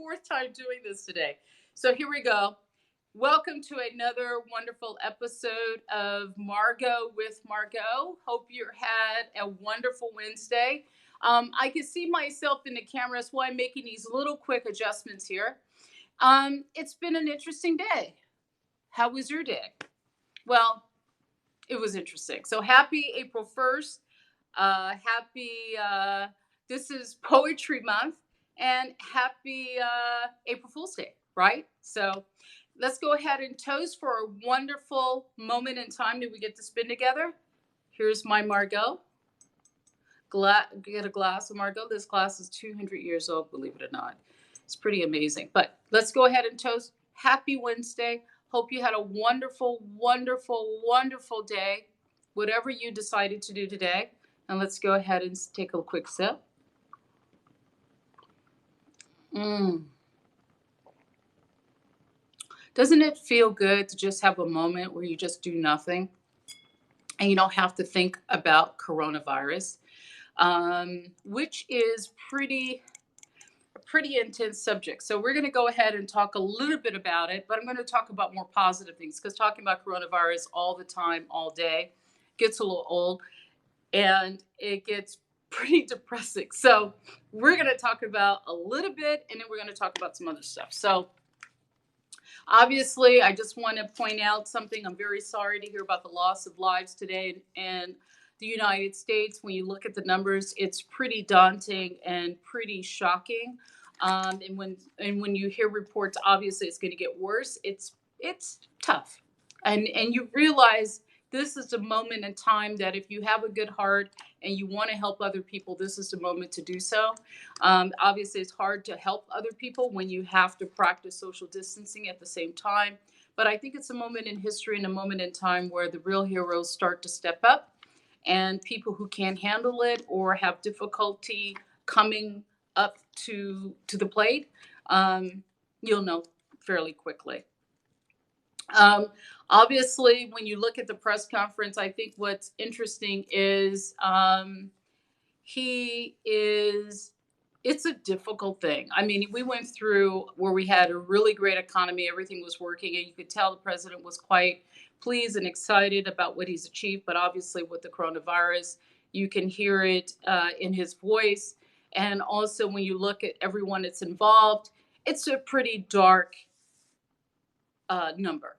fourth time doing this today. So here we go. Welcome to another wonderful episode of Margaux with Margaux. Hope you had a wonderful Wednesday. I can see myself in the camera, so I'm making these little quick adjustments here. It's been an interesting day. How was your day? Well, it was interesting. So happy April 1st. This is Poetry Month, and happy April Fool's Day, right? So let's go ahead and toast for a wonderful moment in time that we get to spend together. Here's my Margaux. Get a glass of Margaux. This glass is 200 years old, believe it or not. It's pretty amazing. But let's go ahead and toast. Happy Wednesday. Hope you had a wonderful, wonderful, wonderful day, whatever you decided to do today. And let's go ahead and take a quick sip. Doesn't it feel good to just have a moment where you just do nothing and you don't have to think about coronavirus, which is a pretty intense subject. So we're going to go ahead and talk a little bit about it, but I'm going to talk about more positive things, because talking about coronavirus all the time, all day, gets a little old and it gets pretty depressing. So we're going to talk about a little bit, and then we're going to talk about some other stuff. So obviously, I just want to point out something. I'm very sorry to hear about the loss of lives today in the United States. When you look at the numbers, it's pretty daunting and pretty shocking. And when you hear reports, obviously it's going to get worse. It's tough, and you realize this is a moment in time that if you have a good heart and you want to help other people, this is the moment to do so. Obviously, it's hard to help other people when you have to practice social distancing at the same time. But I think it's a moment in history and a moment in time where the real heroes start to step up, and people who can't handle it or have difficulty coming up to the plate, you'll know fairly quickly. Obviously, when you look at the press conference, I think what's interesting is it's a difficult thing. I mean, we went through where we had a really great economy, everything was working, and you could tell the president was quite pleased and excited about what he's achieved. But obviously, with the coronavirus, you can hear it in his voice. And also, when you look at everyone that's involved, it's a pretty dark number.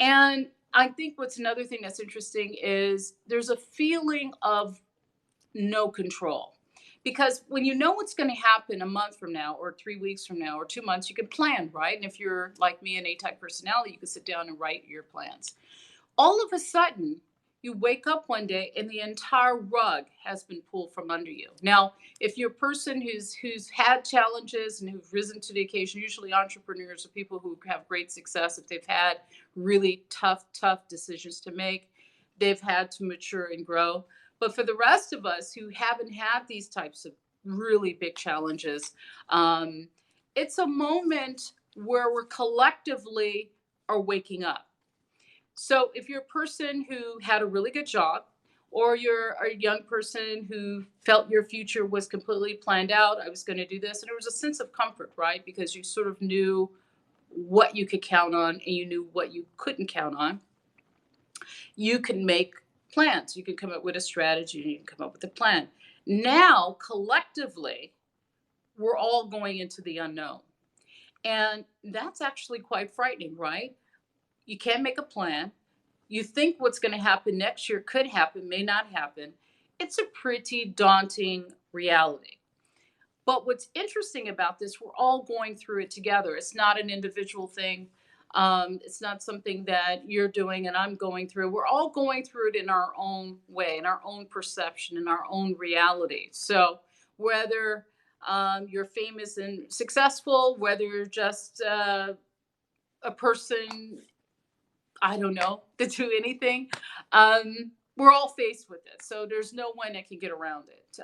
And I think what's another thing that's interesting is there's a feeling of no control. Because when you know what's going to happen a month from now, or 3 weeks from now, or 2 months, you can plan, right? And if you're like me, an A-type personality, you can sit down and write your plans. All of a sudden, you wake up one day and the entire rug has been pulled from under you. Now, if you're a person who's had challenges and who've risen to the occasion, usually entrepreneurs are people who have great success. If they've had really tough decisions to make, they've had to mature and grow. But for the rest of us who haven't had these types of really big challenges, it's a moment where we're collectively are waking up. So if you're a person who had a really good job, or you're a young person who felt your future was completely planned out, I was going to do this, and there was a sense of comfort, right? Because you sort of knew what you could count on and you knew what you couldn't count on. You can make plans. You can come up with a strategy, and you can come up with a plan. Now, collectively, we're all going into the unknown. And that's actually quite frightening, right? You can't make a plan. You think what's going to happen next year could happen, may not happen. It's a pretty daunting reality. But what's interesting about this, we're all going through it together. It's not an individual thing. It's not something that you're doing and I'm going through. We're all going through it in our own way, in our own perception, in our own reality. So whether you're famous and successful, whether you're just a person, I don't know, to do anything, we're all faced with it. So there's no one that can get around it.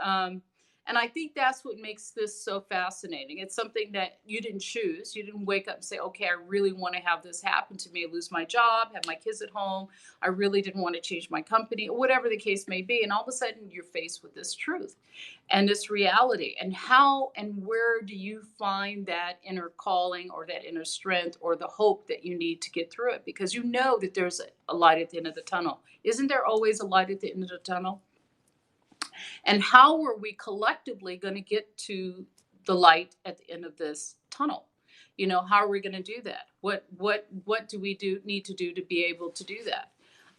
And I think that's what makes this so fascinating. It's something that you didn't choose. You didn't wake up and say, okay, I really want to have this happen to me, lose my job, have my kids at home. I really didn't want to change my company, or whatever the case may be. And all of a sudden, you're faced with this truth and this reality. And how and where do you find that inner calling or that inner strength or the hope that you need to get through it? Because you know that there's a light at the end of the tunnel. Isn't there always a light at the end of the tunnel? And how are we collectively going to get to the light at the end of this tunnel? You know, how are we going to do that? What do we do need to do to be able to do that?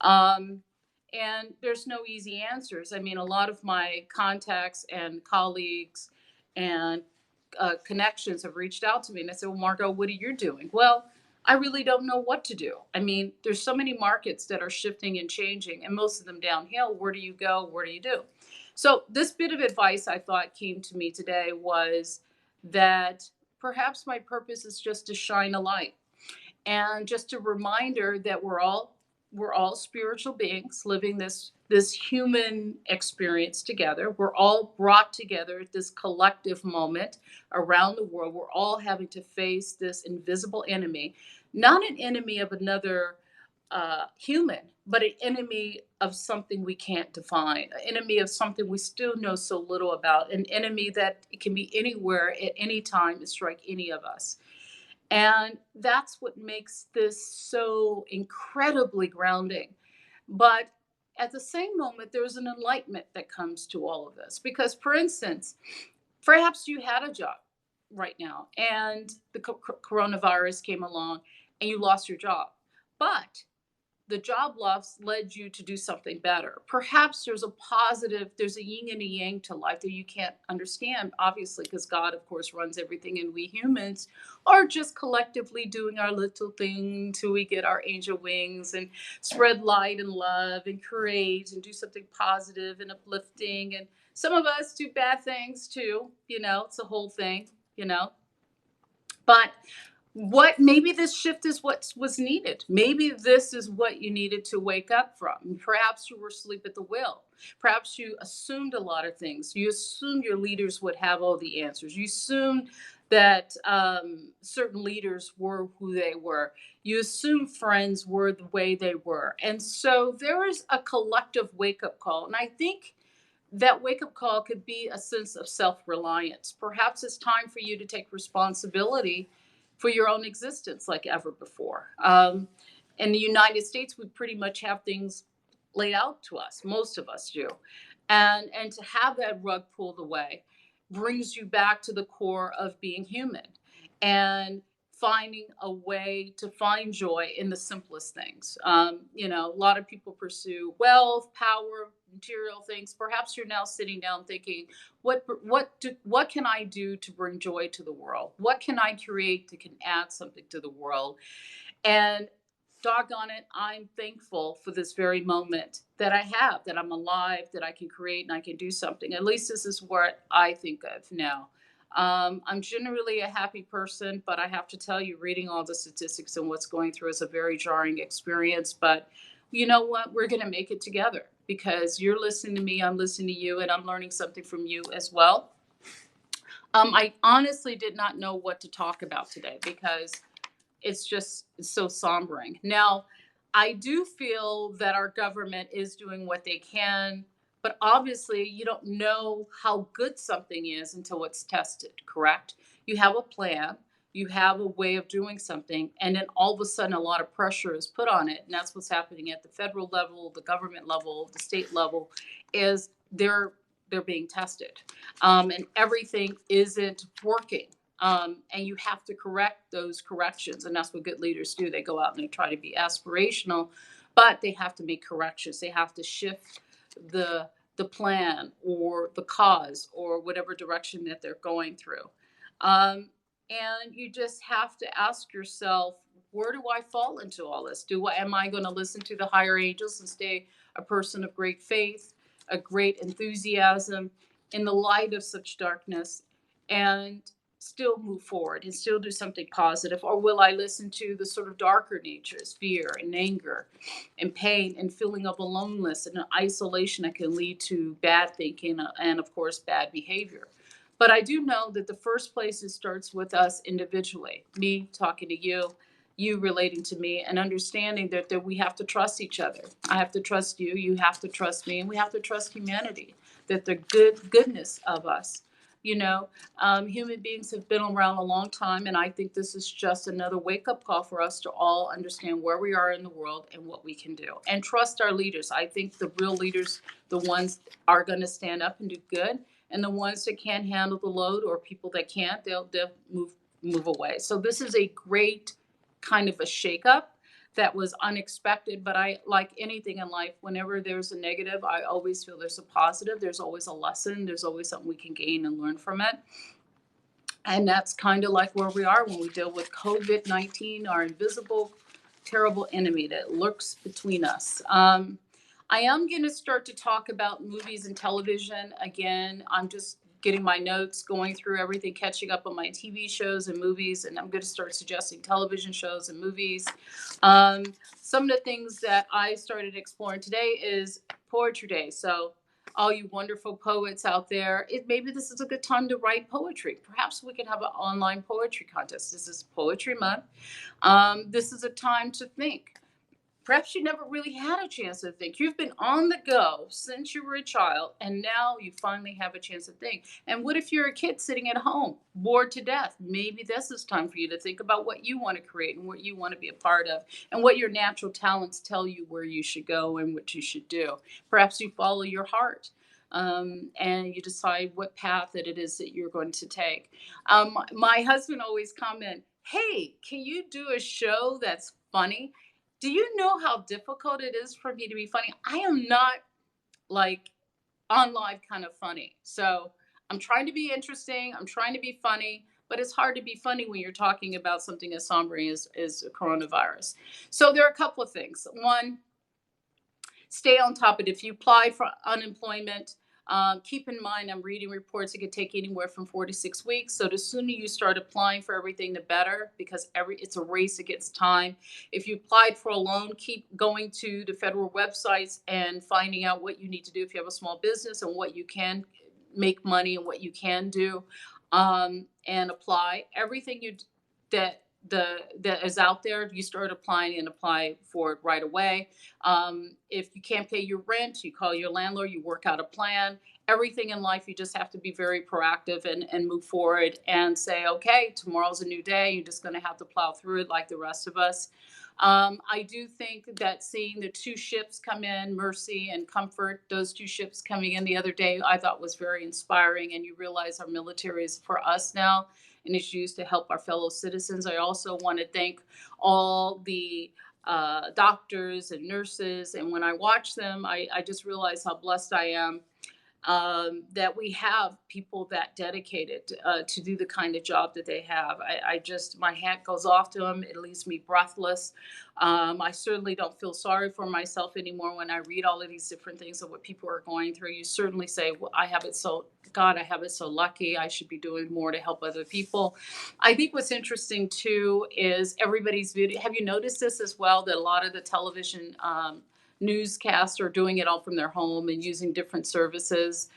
Um, and there's no easy answers. I mean, a lot of my contacts and colleagues and connections have reached out to me and I said, well, Margaux, what are you doing? Well, I really don't know what to do. I mean, there's so many markets that are shifting and changing, and most of them downhill. Where do you go? What do you do? So, this bit of advice I thought came to me today was that perhaps my purpose is just to shine a light and just a reminder that we're all spiritual beings living this human experience together. We're all brought together at this collective moment around the world. We're all having to face this invisible enemy, not an enemy of another human, but an enemy of something we can't define, an enemy of something we still know so little about, an enemy that it can be anywhere at any time to strike any of us. And that's what makes this so incredibly grounding. But at the same moment, there's an enlightenment that comes to all of this. Because, for instance, perhaps you had a job right now and the coronavirus came along and you lost your job. But the job loss led you to do something better. Perhaps there's a positive, there's a yin and a yang to life that you can't understand, obviously, because God, of course, runs everything, and we humans are just collectively doing our little thing till we get our angel wings and spread light and love and create and do something positive and uplifting. And some of us do bad things too, it's a whole thing, you know. But what maybe this shift is what was needed. Maybe this is what you needed to wake up from. Perhaps you were asleep at the wheel. Perhaps you assumed a lot of things. You assumed your leaders would have all the answers. You assumed that certain leaders were who they were. You assumed friends were the way they were. And so there is a collective wake up call. And I think that wake up call could be a sense of self reliance. Perhaps it's time for you to take responsibility for your own existence like ever before. In the United States, we pretty much have things laid out to us. Most of us do. And to have that rug pulled away brings you back to the core of being human and finding a way to find joy in the simplest things. A lot of people pursue wealth, power, material things. Perhaps you're now sitting down thinking, what can I do to bring joy to the world? What can I create that can add something to the world? And doggone it, I'm thankful for this very moment that I have, that I'm alive, that I can create and I can do something. At least this is what I think of now. I'm generally a happy person, but I have to tell you, reading all the statistics and what's going through is a very jarring experience. But you know what? We're going to make it together because you're listening to me, I'm listening to you, and I'm learning something from you as well. I honestly did not know what to talk about today because it's so sombering. Now, I do feel that our government is doing what they can, but obviously you don't know how good something is until it's tested, correct? You have a plan, you have a way of doing something, and then all of a sudden a lot of pressure is put on it. And that's what's happening at the federal level, the government level, the state level, is they're being tested. And everything isn't working. And you have to correct those corrections. And that's what good leaders do. They go out and they try to be aspirational, but they have to make corrections. They have to shift the plan or the cause or whatever direction that they're going through. And you just have to ask yourself, where do I fall into all this? Am I going to listen to the higher angels and stay a person of great faith, a great enthusiasm in the light of such darkness, and still move forward and still do something positive? Or will I listen to the sort of darker natures, fear and anger and pain and feeling of aloneness and isolation that can lead to bad thinking and, of course, bad behavior? But I do know that the first place it starts with us individually, me talking to you relating to me, and understanding that we have to trust each other. I have to trust you, you have to trust me, and we have to trust humanity, that the goodness of us. Human beings have been around a long time, and I think this is just another wake up call for us to all understand where we are in the world and what we can do, and trust our leaders. I think the real leaders, the ones are going to stand up and do good, and the ones that can't handle the load, or people that can't, they'll move away. So this is a great kind of a shakeup that was unexpected. But I, like anything in life, whenever there's a negative, I always feel there's a positive. There's always a lesson. There's always something we can gain and learn from it. And that's kind of like where we are when we deal with COVID-19, our invisible, terrible enemy that lurks between us. I am going to start to talk about movies and television again. I'm just getting my notes, going through everything, catching up on my TV shows and movies, and I'm going to start suggesting television shows and movies. Some of the things that I started exploring today is Poetry Day. So all you wonderful poets out there, maybe this is a good time to write poetry. Perhaps we can have an online poetry contest. This is Poetry Month. This is a time to think. Perhaps you never really had a chance to think. You've been on the go since you were a child, and now you finally have a chance to think. And what if you're a kid sitting at home, bored to death? Maybe this is time for you to think about what you want to create and what you want to be a part of, and what your natural talents tell you where you should go and what you should do. Perhaps you follow your heart. And you decide what path that it is that you're going to take. My husband always comment, "Hey, can you do a show that's funny?" Do you know how difficult it is for me to be funny? I am not like on live kind of funny. So I'm trying to be interesting. I'm trying to be funny, but it's hard to be funny when you're talking about something as somber as coronavirus. So there are a couple of things. One, stay on top of it. If you apply for unemployment, keep in mind, I'm reading reports it could take anywhere from 4 to 6 weeks. So the sooner you start applying for everything, the better, because it's a race against time. If you applied for a loan, keep going to the federal websites and finding out what you need to do if you have a small business, and what you can make money and what you can do, and apply everything that that is out there. You start applying and apply for it right away. If you can't pay your rent, you call your landlord, you work out a plan. Everything in life, you just have to be very proactive and move forward and say, okay, tomorrow's a new day. You're just going to have to plow through it like the rest of us. I do think that seeing the two ships come in, Mercy and Comfort, those two ships coming in the other day, I thought was very inspiring. And you realize our military is for us now, and is used to help our fellow citizens. I also want to thank all the doctors and nurses. And when I watch them, I just realize how blessed I am, that we have people that dedicated to do the kind of job that they have. I just, my hat goes off to them. It leaves me breathless. I certainly don't feel sorry for myself anymore when I read all of these different things of what people are going through. You certainly say, well, I have it so, God, I have it so lucky. I should be doing more to help other people. I think what's interesting too is everybody's video. Have you noticed this as well, that a lot of the television newscasts are doing it all from their home and using different services,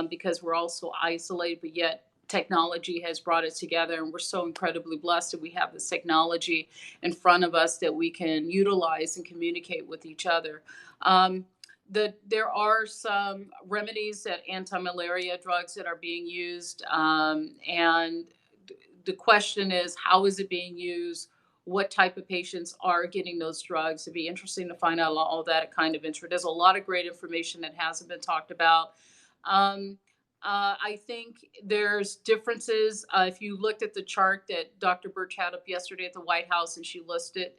because we're all so isolated, but yet technology has brought it together, and we're so incredibly blessed that we have this technology in front of us that we can utilize and communicate with each other. There are some remedies, that anti-malaria drugs that are being used, and the question is, how is it being used? What type of patients are getting those drugs? It'd be interesting to find out all that kind of interest. There's a lot of great information that hasn't been talked about. I think there's differences. If you looked at the chart that Dr. Birch had up yesterday at the White House, and she listed,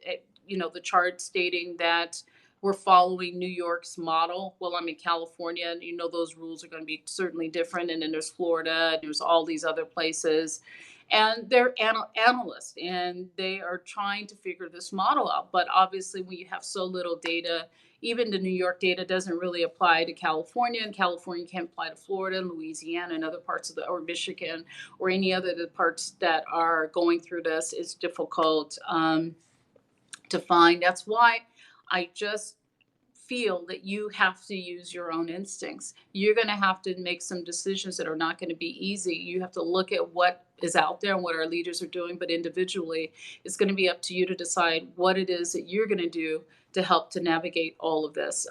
the chart stating that we're following New York's model. Well, I'm in California, and those rules are going to be certainly different. And then there's Florida, and there's all these other places. And they're analysts, and they are trying to figure this model out. But obviously, when you have so little data, even the New York data doesn't really apply to California, and California can't apply to Florida and Louisiana and other parts of or Michigan or any other the parts that are going through this. It's difficult to find. That's why I just feel that you have to use your own instincts. You're going to have to make some decisions that are not going to be easy. You have to look at what is out there and what our leaders are doing, but individually, it's going to be up to you to decide what it is that you're going to do to help to navigate all of this.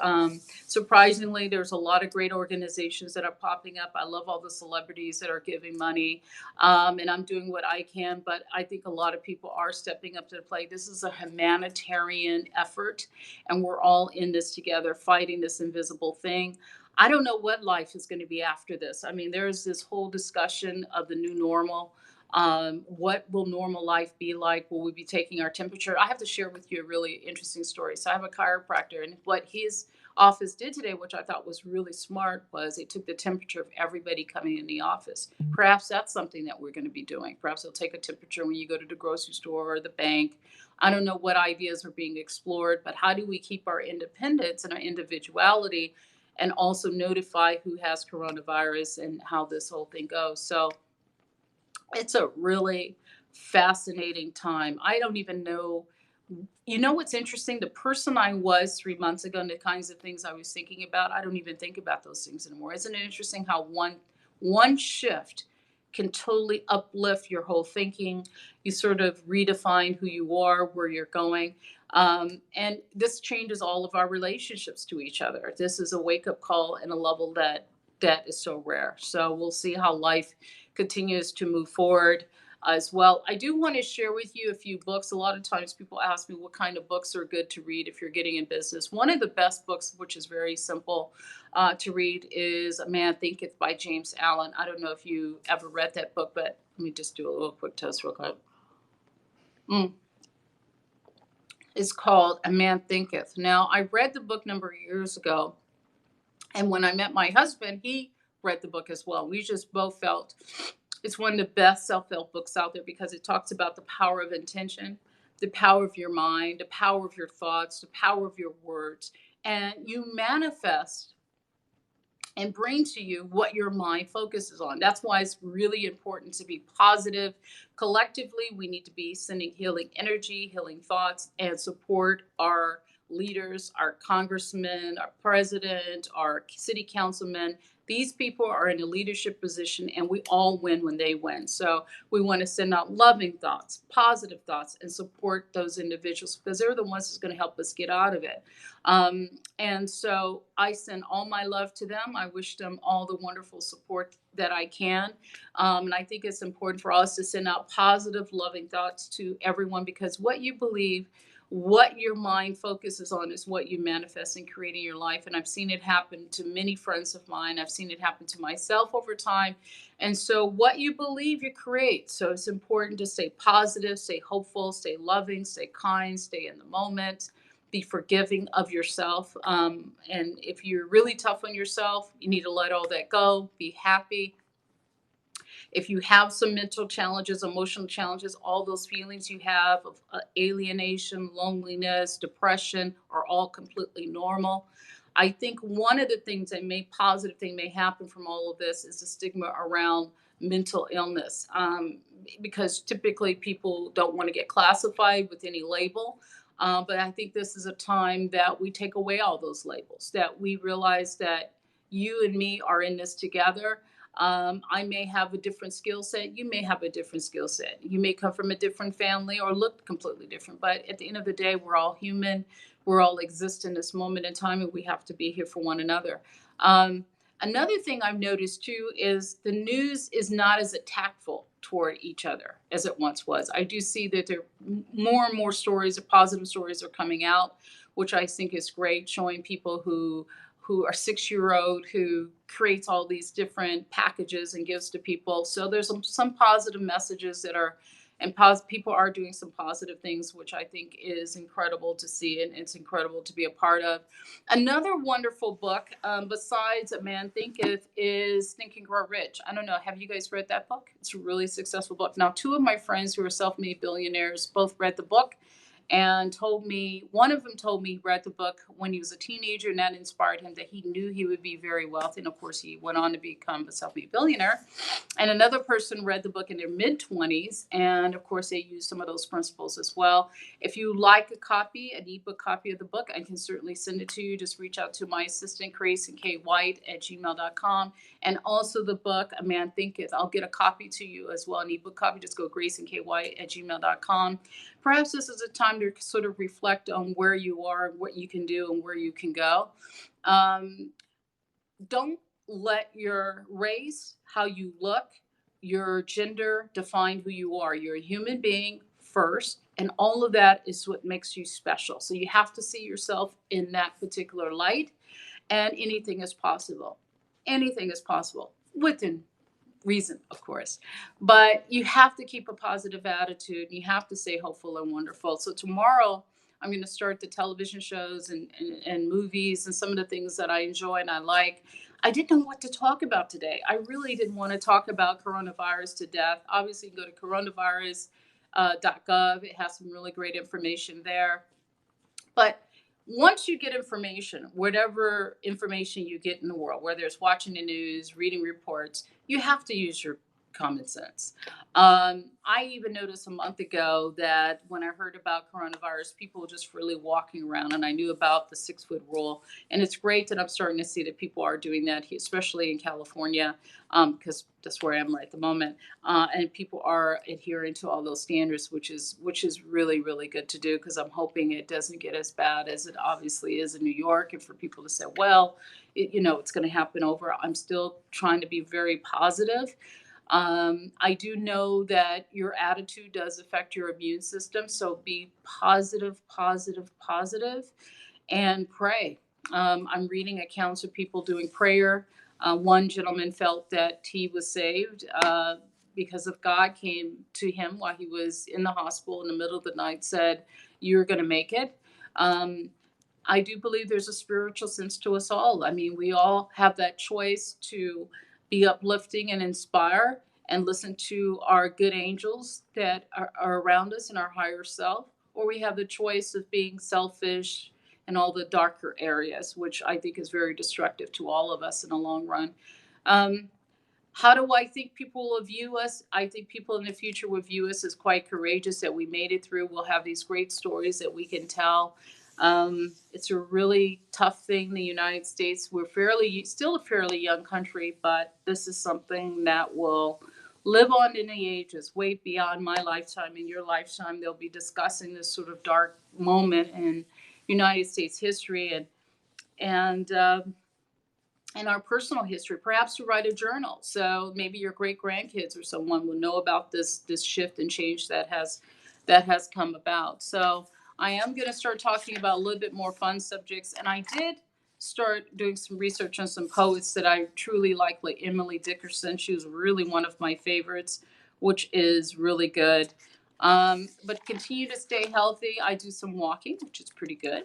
Surprisingly, there's a lot of great organizations that are popping up. I love all the celebrities that are giving money, and I'm doing what I can, but I think a lot of people are stepping up to the plate. This is a humanitarian effort, and we're all in this together, fighting this invisible thing. I don't know what life is going to be after this. I mean, there's this whole discussion of the new normal. What will normal life be like? Will we be taking our temperature? I have to share with you a really interesting story. So I have a chiropractor, and what his office did today, which I thought was really smart, was they took the temperature of everybody coming in the office. Perhaps that's something that we're going to be doing. Perhaps they'll take a temperature when you go to the grocery store or the bank. I don't know what ideas are being explored, but how do we keep our independence and our individuality and also notify who has coronavirus and how this whole thing goes? So it's a really fascinating time. I don't even know. You know what's interesting? The person I was 3 months ago and the kinds of things I was thinking about, I don't even think about those things anymore. Isn't it interesting how one shift can totally uplift your whole thinking? You sort of redefine who you are, where you're going. And this changes all of our relationships to each other. This is a wake up call and a level that is so rare. So we'll see how life continues to move forward as well. I do want to share with you a few books. A lot of times people ask me what kind of books are good to read if you're getting in business. One of the best books, which is very simple to read, is Man Thinketh by James Allen. I don't know if you ever read that book, but let me just do a little quick test real quick. It's called A Man Thinketh. Now, I read the book a number of years ago, and when I met my husband, he read the book as well. We just both felt it's one of the best self-help books out there because it talks about the power of intention, the power of your mind, the power of your thoughts, the power of your words. And you manifest and bring to you what your mind focuses on. That's why it's really important to be positive. Collectively, we need to be sending healing energy, healing thoughts, and support our leaders, our congressmen, our president, our city councilmen. These people are in a leadership position, and we all win when they win. So we want to send out loving thoughts, positive thoughts, and support those individuals because they're the ones that's going to help us get out of it. And so I send all my love to them. I wish them all the wonderful support that I can. And I think it's important for us to send out positive, loving thoughts to everyone because what you believe, what your mind focuses on is what you manifest and create in your life. And I've seen it happen to many friends of mine. I've seen it happen to myself over time. And so what you believe, you create. So it's important to stay positive, stay hopeful, stay loving, stay kind, stay in the moment, be forgiving of yourself. And if you're really tough on yourself, you need to let all that go, be happy. If you have some mental challenges, emotional challenges, all those feelings you have of alienation, loneliness, depression are all completely normal. I think one of the things that positive thing may happen from all of this is the stigma around mental illness, because typically people don't want to get classified with any label. But I think this is a time that we take away all those labels, that we realize that you and me are in this together. I may have a different skill set. You may have a different skill set. You may come from a different family or look completely different. But at the end of the day, we're all human. We're all exist in this moment in time, and we have to be here for one another. Another thing I've noticed too is the news is not as tactful toward each other as it once was. I do see that there more and more stories, positive stories are coming out, which I think is great, showing people who are 6-year-old who creates all these different packages and gives to people. So there's some positive messages that are, and people are doing some positive things, which I think is incredible to see, and it's incredible to be a part of. Another wonderful book, besides A Man Thinketh, is Think and Grow Rich. I don't know, have you guys read that book? It's a really successful book. Now, two of my friends who are self-made billionaires both read the book, and one of them told me he read the book when he was a teenager, and that inspired him, that he knew he would be very wealthy. And of course, he went on to become a self-made billionaire. And another person read the book in their mid 20s, and of course, they used some of those principles as well. If you like a copy, an ebook copy of the book, I can certainly send it to you. Just reach out to my assistant, graceyandkwhite@gmail.com. And also the book, A Man Thinketh, I'll get a copy to you as well, an ebook copy. Just go graceyandkwhite@gmail.com. Perhaps this is a time to sort of reflect on where you are, what you can do, and where you can go. Um, don't let your race, how you look, your gender define who you are. You're a human being first, and all of that is what makes you special. So you have to see yourself in that particular light, and anything is possible. Anything is possible within reason, of course. But you have to keep a positive attitude. You have to stay hopeful and wonderful. So tomorrow, I'm going to start the television shows and movies and some of the things that I enjoy and I like. I didn't know what to talk about today. I really didn't want to talk about coronavirus to death. Obviously, go to coronavirus.gov. It has some really great information there. But once you get information, whatever information you get in the world, whether it's watching the news, reading reports, you have to use your common sense. I even noticed a month ago that when I heard about coronavirus, people were just really walking around, and I knew about the 6 foot rule. And it's great that I'm starting to see that people are doing that, especially in California, because that's where I am right at the moment. And people are adhering to all those standards, which is really really good to do, because I'm hoping it doesn't get as bad as it obviously is in New York, and for people to say, well, it's going to happen over. I'm still trying to be very positive. I do know that your attitude does affect your immune system, so be positive, positive, positive, and pray. I'm reading accounts of people doing prayer. One gentleman felt that he was saved because of God came to him while he was in the hospital in the middle of the night, said, "You're going to make it." Um, I do believe there's a spiritual sense to us all. I mean, we all have that choice to be uplifting and inspire and listen to our good angels that are around us and our higher self, or we have the choice of being selfish and all the darker areas, which I think is very destructive to all of us in the long run. Um, how do I think people will view us? I think people in the future will view us as quite courageous, that we made it through. We'll have these great stories that we can tell. It's a really tough thing, the United States. We're still a fairly young country, but this is something that will live on in the ages, way beyond my lifetime and your lifetime. They'll be discussing this sort of dark moment in United States history, and our personal history, perhaps to write a journal. So maybe your great grandkids or someone will know about this shift and change that has come about. So I am going to start talking about a little bit more fun subjects, and I did start doing some research on some poets that I truly like Emily Dickerson. She was really one of my favorites, which is really good. But continue to stay healthy. I do some walking, which is pretty good.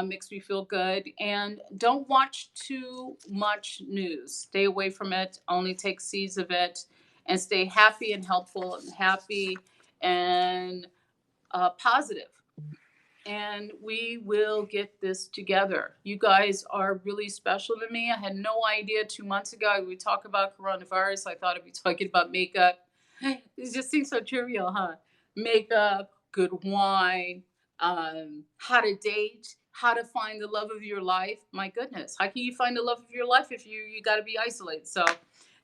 Makes me feel good. And don't watch too much news. Stay away from it. Only take seeds of it, and stay happy and helpful and happy and positive. And we will get this together. You guys are really special to me. I had no idea 2 months ago we talk about coronavirus. I thought I'd be talking about makeup. It just seems so trivial, huh? Makeup, good wine, how to date, how to find the love of your life. My goodness, how can you find the love of your life if you got to be isolated? So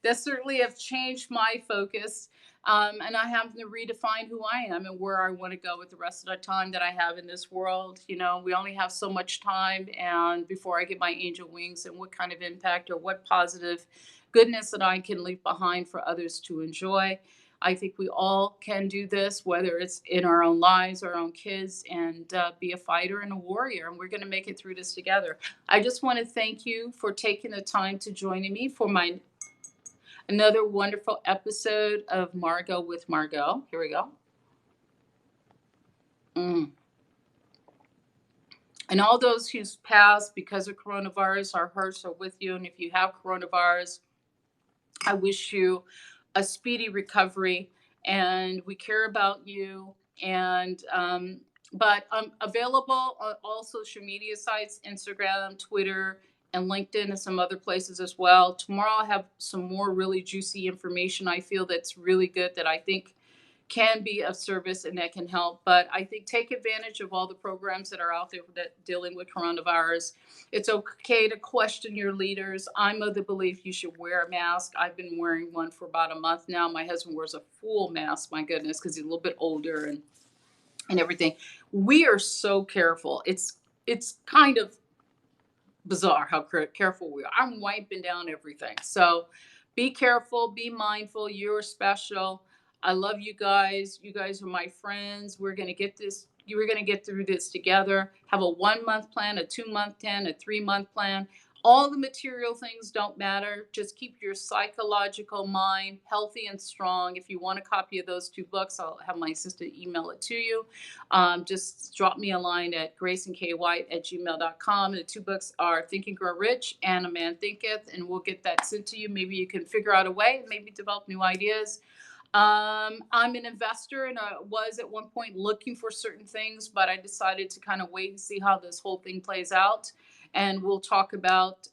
that certainly have changed my focus, and I have to redefine who I am and where I want to go with the rest of the time that I have in this world. We only have so much time, and before I get my angel wings, and what kind of impact or what positive goodness that I can leave behind for others to enjoy. I think we all can do this, whether it's in our own lives, our own kids, and be a fighter and a warrior. And we're going to make it through this together. I just want to thank you for taking the time to join me for my another wonderful episode of Margaux with Margaux. Here we go. And all those who's passed because of coronavirus, our hearts are with you. And if you have coronavirus, I wish you a speedy recovery. And we care about you. And But I'm available on all social media sites, Instagram, Twitter, and LinkedIn, and some other places as well. Tomorrow I have some more really juicy information I feel that's really good that I think can be of service and that can help. But I think take advantage of all the programs that are out there that dealing with coronavirus. It's okay to question your leaders. I'm of the belief you should wear a mask. I've been wearing one for about a month now. My husband wears a full mask, my goodness, because he's a little bit older and everything. We are so careful. It's kind of bizarre how careful we are. I'm wiping down everything. So be careful, be mindful. You're special. I love you guys. You guys are my friends. We're going to get this. We're going to get through this together. Have a 1 month plan, a 2 month plan, a 3 month plan. All the material things don't matter. Just keep your psychological mind healthy and strong. If you want a copy of those 2 books, I'll have my assistant email it to you. Just drop me a line at graceandkwhite@gmail.com. The 2 books are Think and Grow Rich and A Man Thinketh, and we'll get that sent to you. Maybe you can figure out a way, maybe develop new ideas. I'm an investor and I was at one point looking for certain things, but I decided to kind of wait and see how this whole thing plays out. And we'll talk about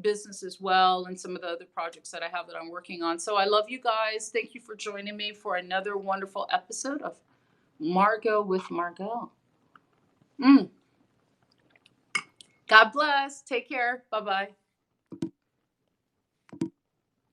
business as well and some of the other projects that I have that I'm working on. So I love you guys. Thank you for joining me for another wonderful episode of Margaux with Margaux. Mm. God bless. Take care. Bye bye.